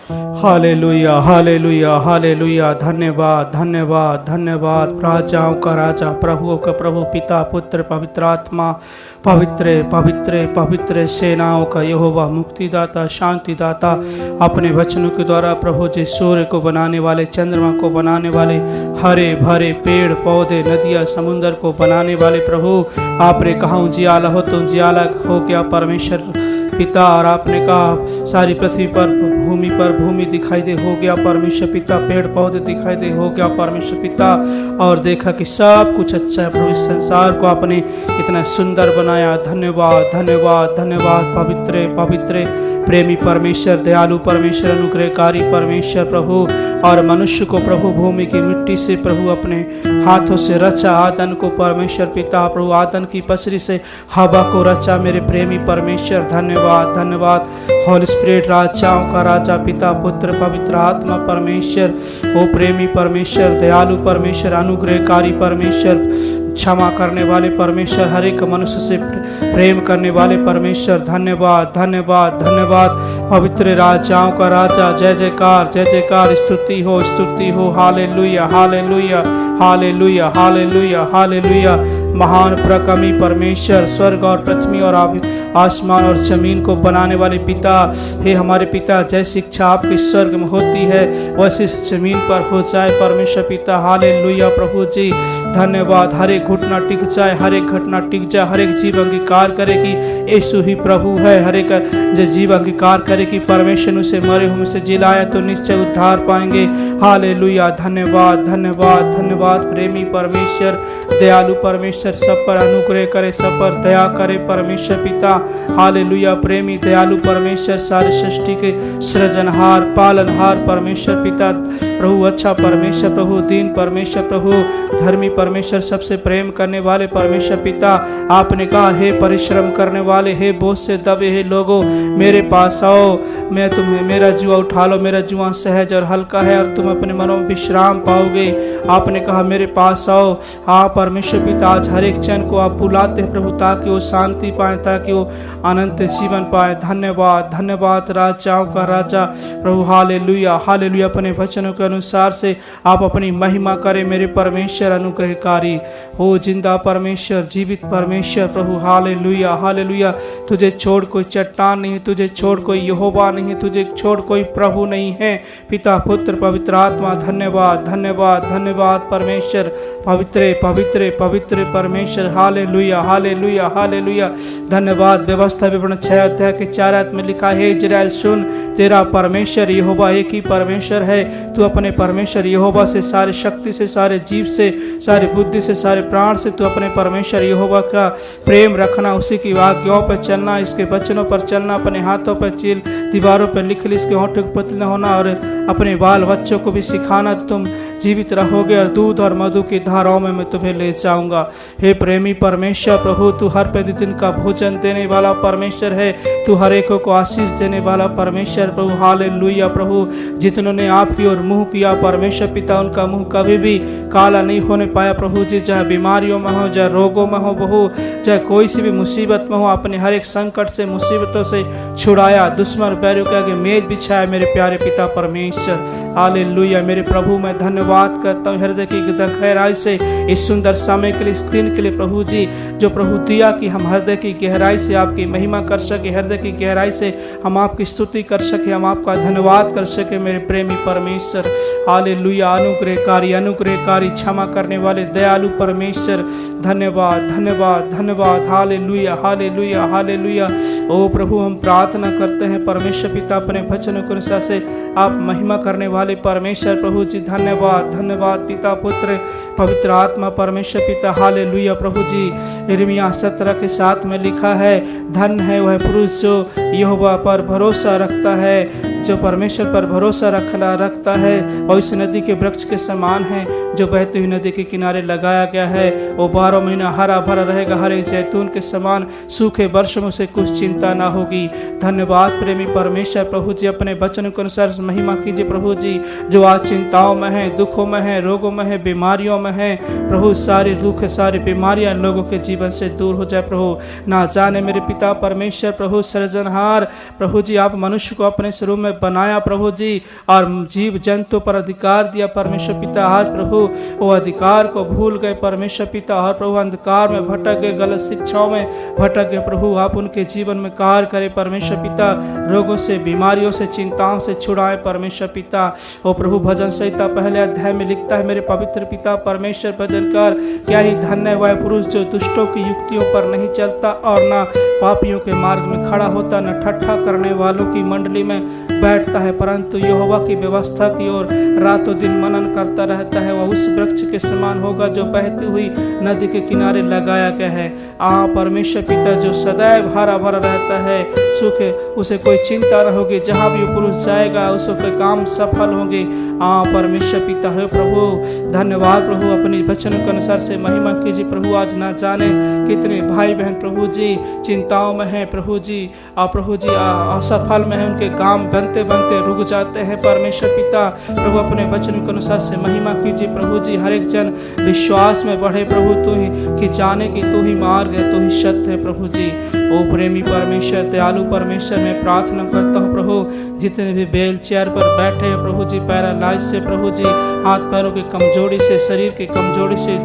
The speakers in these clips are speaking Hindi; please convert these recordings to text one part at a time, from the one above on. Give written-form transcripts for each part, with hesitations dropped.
हालेलुया हालेलुया हालेलुया। धन्यवाद धन्यवाद धन्यवाद। राजाओं का राजा, प्रभुओं का प्रभु, पिता पुत्र पवित्र आत्मा, पवित्र पवित्र पवित्र सेनाओं का यहोवा, मुक्तिदाता शांतिदाता, अपने वचनों के द्वारा प्रभु जी सूर्य को बनाने वाले, चंद्रमा को बनाने वाले, हरे भरे पेड़ पौधे नदियाँ समुंदर को बनाने वाले प्रभु, आपने कहा उजियाला हो तो उजियाला हो गया परमेश्वर पिता, और आपने कहा सारी पृथ्वी पर भूमि दिखाई दे, हो गया परमेश्वर पिता, पेड़ पौधे दिखाई दे, हो गया परमेश्वर पिता, और देखा कि सब कुछ अच्छा है प्रभु। इस संसार को आपने इतना सुंदर बनाया। धन्यवाद धन्यवाद धन्यवाद। पवित्र पवित्र प्रेमी परमेश्वर, दयालु परमेश्वर, अनुग्रहकारी परमेश्वर प्रभु, और मनुष्य को प्रभु भूमि की मिट्टी से प्रभु अपने हाथों से रचा, आदन को परमेश्वर पिता प्रभु आदन की पसरी से हवा को रचा। मेरे प्रेमी परमेश्वर धन्यवाद धन्यवाद। होली स्पिरिट, राजाओं का राजा, पिता पुत्र पवित्र आत्मा परमेश्वर, ओ प्रेमी परमेश्वर, दयालु परमेश्वर, अनुग्रहकारी परमेश्वर, क्षमा करने वाले परमेश्वर, हर एक मनुष्य से प्रेम करने वाले परमेश्वर, धन्यवाद धन्यवाद धन्यवाद। पवित्र राजाओं का राजा, जय जयकार जय जयकार। स्तुति हो हालेलुया हालेलुया हालेलुया हालेलुया हालेलुया। महान प्रकमी परमेश्वर, स्वर्ग और पृथ्वी और आसमान और जमीन को बनाने वाले पिता, हे हमारे पिता, जैसी इच्छा आपकी स्वर्ग में होती है वैसी जमीन पर हो जाए परमेश्वर पिता। हालेलुया प्रभु जी धन्यवाद। हर एक घुटना टिक जाए, हर एक घटना टिक जाए, हर एक जीव अंगीकार करे कि यीशु ही प्रभु है। हर एक जीव अंगीकार करे कि परमेश्वर ने उसे मरे हुए से जिलाया तो निश्चय उद्धार पाएंगे। हालेलुया धन्यवाद धन्यवाद धन्यवाद। प्रेमी परमेश्वर, दयालु परमेश्वर, सब पर अनुग्रह करे, सब पर दया करे परमेश्वर पिता। हालेलुया। प्रेमी दयालु परमेश्वर, सारी सृष्टि के सृजनहार पालनहार परमेश्वर पिता प्रभु, अच्छा परमेश्वर प्रभु, दीन परमेश्वर प्रभु, धर्मी परमेश्वर, सबसे प्रेम करने वाले परमेश्वर पिता। आपने कहा हे परिश्रम करने वाले, हे बोझ से दबे हे लोगों, मेरे पास आओ, मैं तुम्हें मेरा जुआ उठा लो, मेरा जुआ सहज और हल्का है और तुम अपने मनों में विश्राम पाओगे। आपने कहा मेरे पास आओ। हाँ परमेश्वर पिता, आज हर एक जन को आप बुलाते हैं प्रभु, ताकि वो शांति पाए, ताकि वो अनंत जीवन पाए। धन्यवाद धन्यवाद। राजाओं का राजा प्रभु, हालेलुया हालेलुया। अपने वचनों के अनुसार से आप अपनी महिमा करें मेरे परमेश्वर, अनुग्रहकारी हो, जिंदा परमेश्वर, जीवित परमेश्वर प्रभु। Hallelujah hallelujah. तुझे छोड़ कोई चट्टान नहीं, तुझे छोड़ कोई यहोवा नहीं, तुझे छोड़ कोई प्रभु नहीं है। पिता पुत्र पवित्र आत्मा, धन्यवाद धन्यवाद धन्यवाद परमेश्वर, पवित्र पवित्र पवित्र परमेश्वर। हालेलुया हालेलुया हालेलुया। धन्यवाद। व्यवस्था विवरण 6 अध्याय के 4 आयत में लिखा है, इजराइल सुन, तेरा परमेश्वर यहोवा एक ही परमेश्वर है। तू अपने परमेश्वर यहोवा से, सारी शक्ति से, सारे जीव से, सारी बुद्धि से, सारे प्राण से तू अपने परमेश्वर यहोवा का प्रेम रखना, उसी की आज्ञाओं पर चलना, इसके वचनों पर चलना, अपने हाथों पर चील दीवारों पर लिख ली, इसके होंठों को पुतल होना, और अपने बाल बच्चों को भी सिखाना, तो तुम जीवित रहोगे और दूध और मधु की धाराओं में मैं तुम्हें ले जाऊंगा। हे प्रेमी परमेश्वर प्रभु, तू हर प्रतिदिन का भोजन देने वाला परमेश्वर है, तू हर एक को आशीष देने वाला परमेश्वर प्रभु। हालेलुया प्रभु। जितनों ने आपकी ओर मुंह किया परमेश्वर पिता, उनका मुंह कभी भी काला नहीं होने पाया प्रभु जी। चाहे बीमारियों में हो, चाहे रोगों में हो प्रभु, चाहे कोई सी भी मुसीबत में हो, अपने हर एक संकट से, मुसीबतों से छुड़ाया, दुश्मन पैरों के आगे मेज बिछाया मेरे प्यारे पिता परमेश्वर। हालेलुया। मेरे प्रभु मैं धन्यवाद करता हूँ हृदय की गहराई से इस सुंदर समय के लिए, इस दिन के लिए प्रभु जी, जो प्रभु दिया कि हम हृदय की गहराई से आपकी महिमा कर सके, हृदय की गहराई से हम आपकी स्तुति कर सके, हम आपका धन्यवाद कर सके मेरे प्रेमी परमेश्वर। हालेलुया। अनुग्रहकारी अनुग्रहकारी, क्षमा करने वाले दयालु परमेश्वर, धन्यवाद धन्यवाद धन्यवाद। हालेलुया हालेलुया हालेलुया। ओ प्रभु, हम प्रार्थना करते हैं परमेश्वर पिता, अपने वचनों के अनुसार से आप महिमा करने वाले परमेश्वर प्रभु जी, धन्यवाद धन्यवाद। पिता पुत्र पवित्र आत्मा परमेश्वर पिता, हालेलुया प्रभु जी। यिर्मयाह 17 के 7 में लिखा है, धन है वह पुरुष जो यहोवा पर भरोसा रखता है, जो परमेश्वर पर भरोसा रखता है, और इस नदी के वृक्ष के समान है जो बहती हुई नदी के किनारे लगाया गया है। वो 12 महीना हरा भरा रहेगा, हरे जैतून के समान, सूखे वर्षों में से कुछ चिंता ना होगी। धन्यवाद प्रेमी परमेश्वर प्रभु जी। अपने वचन के अनुसार महिमा कीजिए प्रभु जी, जो आज चिंताओं में है, दुखों में है, रोगों में है, बीमारियों में है प्रभु, सारे दुख सारी बीमारियां लोगों के जीवन से दूर हो जाए प्रभु। ना जाने मेरे पिता परमेश्वर प्रभु, सृजनहार प्रभु जी, आप मनुष्य को अपने स्वरूप में में बनाया प्रभु जी, और जीव जंतु पर अधिकार दिया परमेश्वर पिता। आज प्रभु वो अधिकार को भूल गए परमेश्वर पिता, और प्रभु अंधकार में भटक गए, गलत शिक्षाओं में भटक गए। प्रभु आप उनके जीवन में कार्य करें परमेश्वर पिता, रोगों से, बीमारियों से, चिंताओं से छुड़ाएं परमेश्वर पिता। ओ प्रभु भजन संहिता पहले अध्याय में लिखता है, मेरे पवित्र पिता परमेश्वर भजनकार क्या ही धन्य है वह पुरुष जो दुष्टों की युक्तियों पर नहीं चलता और ना पापियों के मार्ग में खड़ा होता, न ठट्ठा करने वालों की मंडली में बैठता है, परंतु यहोवा की व्यवस्था की ओर रातों दिन मनन करता रहता है। वह उस वृक्ष के समान होगा जो बहती हुई नदी के किनारे लगाया गया है। परमेश्वर पिता जो सदैव हरा भरा रहता है, सूखे उसे कोई चिंता न होगी, जहाँ भी वो पुरुष जाएगा उसके काम सफल होंगे। परमेश्वर पिता है प्रभु, धन्यवाद प्रभु, अपनी वचन के अनुसार से महिमा कीजिए प्रभु। आज ना जाने कितने भाई बहन प्रभु जी चिंताओं में हैं प्रभु जी, प्रभु जी असफल में है, उनके काम बनते बनते रुक जाते हैं परमेश्वर पिता। प्रभु अपने वचन के अनुसार से महिमा कीजिए प्रभु जी। हर एक जन विश्वास में बढ़े प्रभु, तू ही कि जाने की तू ही मार्ग है, तू ही सत्य है प्रभु जी। ओ प्रेमी परमेश्वर, दयालु परमेश्वर, मैं प्रार्थना करता हूँ प्रभु, जितने भी बेल चेयर पर बैठे हैं प्रभु जी, पैरालाइज से प्रभु जी, हाथ पैरों की कमजोरी से, शरीर की कमजोरी से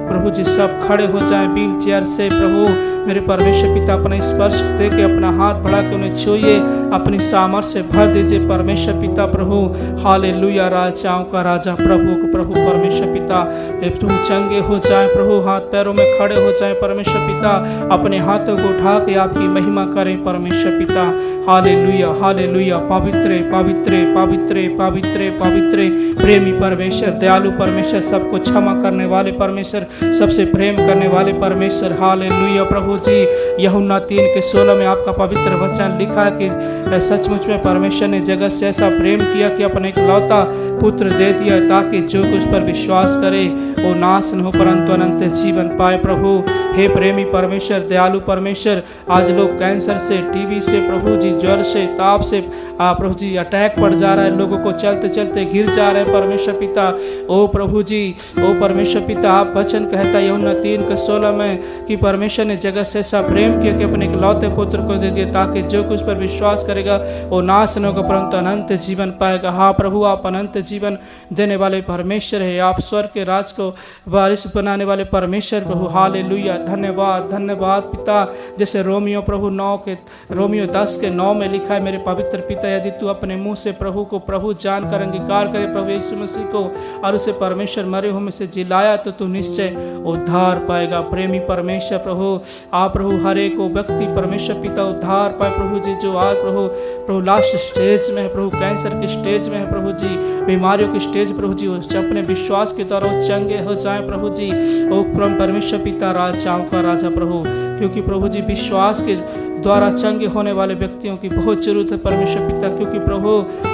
प्रभु जी सब खड़े हो जाएं व्हील चेयर से प्रभु। मेरे परमेश्वर पिता अपना स्पर्श दे के अपना हाथ बढ़ा के उन्हें छूइए, अपनी सामर्थ्य से भर दीजिए परमेश्वर पिता प्रभु। हालेलुया, राजाओं का राजा प्रभु को प्रभु परमेश्वर पिता, प्रभु चंगे हो जाएं प्रभु, हाथ पैरों में खड़े हो जाएं परमेश्वर पिता, अपने हाथों को उठा के आपकी महिमा करें परमेश्वर पिता। हालेलुया हालेलुया, पवित्र पवित्र पवित्र पवित्र पवित्र प्रेमी परमेश्वर, दयालु परमेश्वर, सबको क्षमा करने वाले परमेश्वर, सबसे प्रेम करने वाले परमेश्वर। हालेलुया प्रभु जी। यूहन्ना 3:16 में आपका पवित्र वचन लिखा है कि सचमुच में परमेश्वर ने जगत से ऐसा प्रेम किया कि अपने इकलौता पुत्र दे दिया, ताकि जो कुछ पर विश्वास करे वो नाश न हो परंतु अनंत जीवन पाए प्रभु। हे प्रेमी परमेश्वर, दयालु परमेश्वर, आज लोग कैंसर से, टीबी से प्रभु जी, ज्वर से, ताप से प्रभु जी अटैक पड़ जा रहा है, लोगों को चलते चलते गिर जा रहे हैं परमेश्वर पिता। ओ प्रभु जी, ओ परमेश्वर पिता, आप वचन कहता है यूहन्ना 3:16 में कि परमेश्वर ने जगत से ऐसा प्रेम किया कि अपने इकलौते पुत्र को दे दिया, ताकि जो कुछ पर विश्वास करेगा वो नाश न होगा परंतु अनंत जीवन पाएगा। हाँ प्रभु, आप अनंत जीवन देने वाले परमेश्वर है, आप स्वर्ग के राज को वारिस बनाने वाले परमेश्वर प्रभु। हालेलुया, धन्यवाद धन्यवाद पिता। जैसे रोमियो प्रभु 10:9 में लिखा है, मेरे पवित्र पिता, यदि तू अपने मुंह से प्रभु को प्रभु जानकर अंगीकार करे प्रभु यीशु मसीह को और उसे परमेश्वर मरे हुए में से जिलाया तो तू निश्चय उद्धार पाएगा। प्रेमी परमेश्वर प्रभु, आप प्रभु हर एक व्यक्ति परमेश्वर पिता उद्धार पाए प्रभु जी, जो आज प्रभु लास्ट स्टेज में है प्रभु, कैंसर की स्टेज में है प्रभु जी, बीमारियों की स्टेज प्रभु जी, अपने विश्वास के द्वारा चंगे हो जाए प्रभु जी। ओ परमेश्वर पिता, राजाओं का राजा प्रभु, क्योंकि प्रभु जी विश्वास के द्वारा चंगे होने वाले व्यक्तियों की बहुत जरूरत है परमेश्वर पिता, क्योंकि प्रभु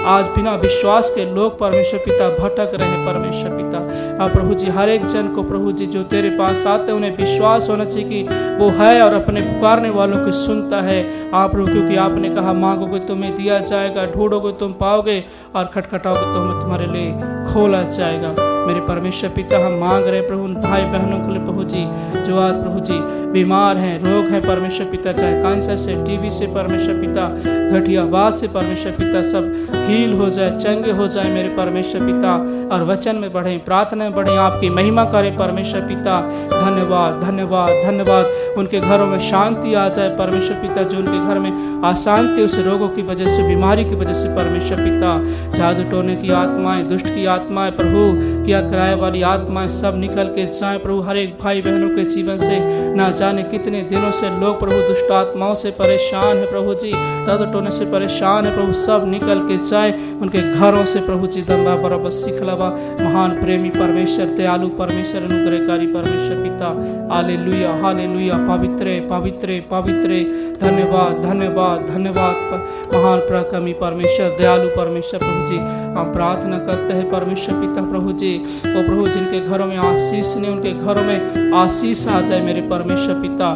आज बिना विश्वास के लोग परमेश्वर पिता भटक रहे हैं परमेश्वर पिता। प्रभु जी हर एक जन को प्रभु जी जो तेरे पास आते हैं उन्हें विश्वास होना चाहिए कि वो है और अपने पुकारने वालों को सुनता है। आप प्रभु, क्योंकि आपने कहा मांगोगे तुम्हें दिया जाएगा, ढूंढोगे तुम पाओगे और खटखटाओगे तो तुम्हारे लिए खोला जाएगा। मेरे परमेश्वर पिता, हम मांग रहे प्रभु उन भाई बहनों के लिए प्रभु जी जो आज प्रभु जी बीमार हैं, रोग हैं परमेश्वर पिता, चाहे कैंसर से, टीबी से परमेश्वर पिता, गठियावाद से परमेश्वर पिता, सब हील हो जाए, चंगे हो जाए मेरे परमेश्वर पिता, और वचन में बढ़े, प्रार्थना में बढ़े, आपकी महिमा करें परमेश्वर पिता। धन्यवाद धन्यवाद धन्यवाद। उनके घरों में शांति आ जाए परमेश्वर पिता, जो उनके घर में अशांति उस रोगों की वजह से, बीमारी की वजह से परमेश्वर पिता, जादू टोने की आत्माएं, दुष्ट की आत्माएं प्रभु, किया किराए वाली आत्माएं सब निकल के जाए प्रभु। हर एक भाई बहनों के जीवन से ना जाने कितने दिनों से लोग प्रभु दुष्ट आत्माओं से परेशान है प्रभु जी, जादू टोने से परेशान है प्रभु, सब निकल के जाए उनके घरों से प्रभु जी। दंबा बराबर सिखलावा, महान प्रेमी परमेश्वर, दयालु परमेश्वर, अनुग्रहकारी परमेश्वर पिता। हालेलुया हालेलुया, पवित्र पवित्र पवित्र, धन्यवाद धन्यवाद धन्यवाद महान प्रकमी परमेश्वर, दयालु परमेश्वर प्रभु जी। हम प्रार्थना करते हैं परमेश्वर परमेश्वर पिता प्रभु जी, ओ प्रभु जिनके घरों में आशीष नहीं, उनके घरों में आशीष आ जाए मेरे परमेश्वर पिता।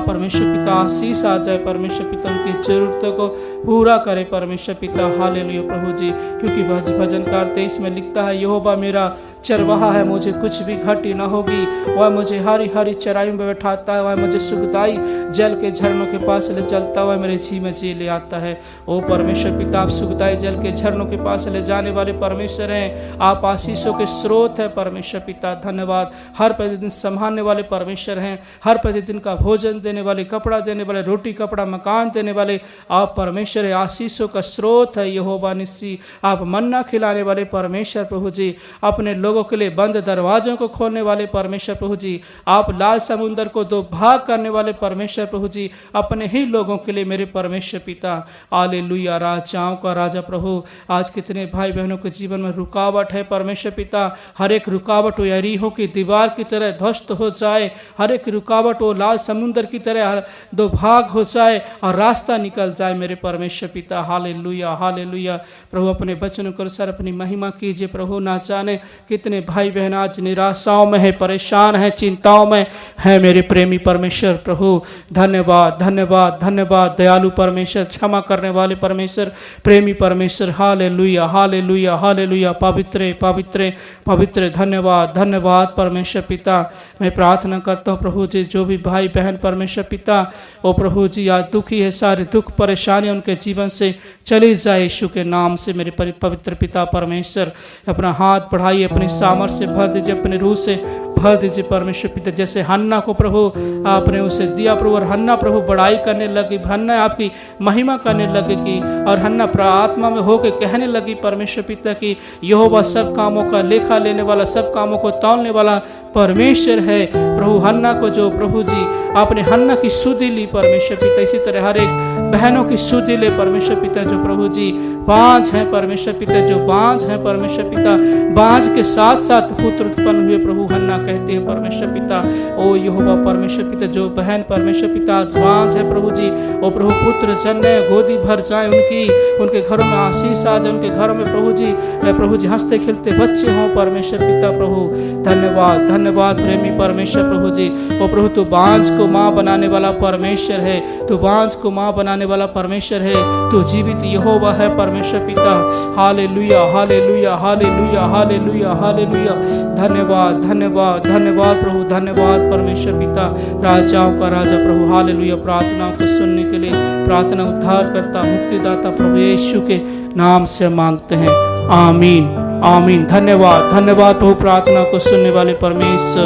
परमेश्वर पिता आशीष आ जाए परमेश्वर पिता, उनकी जरूरतों को पूरा करे परमेश्वर पिता। हालेलुया प्रभु जी, क्योंकि भजनकार 23 में लिखता है, यहोवा मेरा चरवाहा है, मुझे कुछ भी घटी न होगी। वह मुझे हरी हरी चराई में बैठाता है, वह मुझे सुखदाई जल के झरनों के पास ले चलता है, वह मेरे जी में जी ले आता है। ओ परमेश्वर पिता, आप सुखदाई जल के झरनों के पास ले जाने वाले परमेश्वर हैं, आप आशीषों के स्रोत है परमेश्वर पिता। धन्यवाद। हर प्रतिदिन संभालने वाले परमेश्वर हैं, हर प्रतिदिन का भोजन देने वाले, कपड़ा देने वाले, रोटी कपड़ा मकान देने वाले आप परमेश्वर है, आशीषों का स्रोत है यहोवा निस्सी। आप मन्ना खिलाने वाले परमेश्वर प्रभु जी, अपने लोगों के लिए बंद दरवाजों को खोलने वाले परमेश्वर प्रभु जी, आप लाल समुद्र को दो भाग करने वाले परमेश्वर प्रभु जी, अपने ही लोगों के लिए मेरे परमेश्वर पिता। हालेलुया। राजाओं का राजा प्रभु, आज कितने भाई बहनों के जीवन में रुकावट है परमेश्वर पिता, हर एक रुकावट वो यरीहो की दीवार की तरह ध्वस्त हो जाए, हर एक रुकावट वो लाल समुद्र की तरह दो भाग हो जाए और रास्ता निकल जाए मेरे परमेश्वर पिता। हालेलुया हालेलुया प्रभु, अपने बचनों के अनुसार अपनी महिमा कीजिए प्रभु। ना जाने कितने भाई बहन आज निराशाओं में है, परेशान है, चिंताओं में है मेरे प्रेमी परमेश्वर प्रभु। धन्यवाद धन्यवाद धन्यवाद दयालु परमेश्वर, क्षमा करने वाले परमेश्वर, प्रेमी परमेश्वर। हालेलुया हालेलुया हालेलुया। पवित्र पवित्र पवित्र। धन्यवाद धन्यवाद परमेश्वर पिता। मैं प्रार्थना करता हूँ प्रभु जी, जो भी भाई बहन परमेश्वर पिता ओ प्रभु जी आज दुखी है, सारे दुख परेशानी उनके जीवन से चली जाए यीशु के नाम से मेरे पवित्र पिता परमेश्वर। अपना हाथ बढ़ाइए, अपनी सामर्थ्य से भर दीजिए, अपने रूह से भर दीजिए परमेश्वर पिता। जैसे हन्ना को प्रभु आपने उसे दिया प्रभु, और हन्ना प्रभु बड़ाई करने लगी, हन्ना आपकी महिमा करने लगेगी, और हन्ना आत्मा में होकर कहने लगी परमेश्वर पिता की यहोवा सब कामों का लेखा लेने वाला, सब कामों को तौलने वाला परमेश्वर है प्रभु। हन्ना को जो प्रभु जी आपने हन्ना की सुधि ली परमेश्वर पिता, इसी तरह हर एक बहनों की सुधि ले परमेश्वर पिता, जो प्रभु जी बांझ हैं परमेश्वर पिता, जो बांझ हैं परमेश्वर पिता, बांझ के साथ साथ पुत्र उत्पन्न हुए प्रभु। हन्ना कहते हैं परमेश्वर पिता ओ यहोवा परमेश्वर पिता, जो बहन परमेश्वर पिता बांझ है प्रभु जी, ओ प्रभु पुत्र जन्मे गोदी भर जाए उनकी, उनके घरों में आशीष आ जाए, उनके घरों में प्रभु जी हंसते खिलते बच्चे हों परमेश्वर पिता प्रभु। धन्यवाद धन्यवाद प्रेमी परमेश्वर प्रभु जी। ओ प्रभु तू बांझ को माँ बनाने वाला परमेश्वर है, तू बांझ को माँ बनाने वाला परमेश्वर है, तू जीवित यहोवा है परमेश्वर पिता। हालेलुया हालेलुया हालेलुया हालेलुया हालेलुया। धन्यवाद धन्यवाद धन्यवाद प्रभु, धन्यवाद परमेश्वर पिता, राजाओं का राजा प्रभु। हालेलुया। प्रार्थनाओं को सुनने के लिए, प्रार्थना उद्धार करता मुक्तिदाता प्रभु यीशु के नाम से मांगते हैं, आमीन आमीन। धन्यवाद धन्यवाद प्रभु, प्रार्थना को सुनने वाले परमेश्वर।